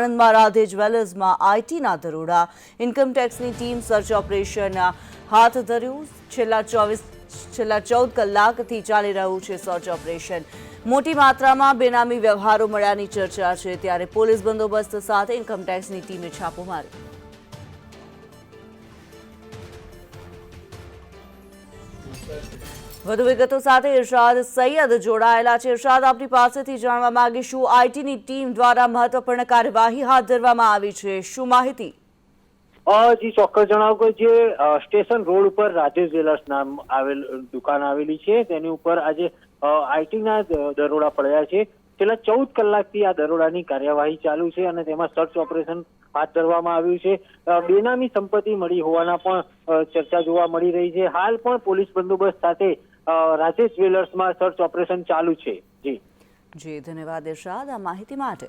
આણંદમાં રાધે જ્વેલર્સમાં આઈટીના દરોડા, ઇન્કમટેક્સની team search operation હાથ ધર્યું. છેલ્લા 14 કલાકથી ચાલી રહ્યું છે સર્ચ ઓપરેશન. મોટી માત્રામાં બેનામી વ્યવહારો મળ્યાની ચર્ચા છે, ત્યારે પોલીસ બંદોબસ્ત સાથે ઇન્કમટેક્સની ટીમે છાપો માર્યો. વધુ વિગતો સાથે ઇરશાદ સૈયદ જોડાયેલા છે. ઇરશાદ, આપની પાસેથી જાણવા માંગીશું, આઈટીની ટીમ દ્વારા મહત્વપૂર્ણ કાર્યવાહી હાથ ધરવામાં આવી છે, શું માહિતી? જી ચોક્કસ જણાવો કે જે સ્ટેશન રોડ ઉપર રાધે જ્વેલર્સ નામ દુકાન આવેલી છે, તેની ઉપર આજે આઈટીના દરોડા પડ્યા છે. છેલ્લા 14 કલાકથી આ દરોડાની કાર્યવાહી ચાલુ છે અને તેમાં સર્ચ ઓપરેશન હાથ ધરવામાં આવ્યું છે. બેનામી સંપત્તિ મળી હોવાના પણ ચર્ચા જોવા મળી રહી છે. હાલ પણ પોલીસ બંદોબસ્ત સાથે રાધે જ્વેલર્સમાં સર્ચ ઓપરેશન ચાલુ છે. જી ધન્યવાદ ઇરશાદ આ માહિતી માટે.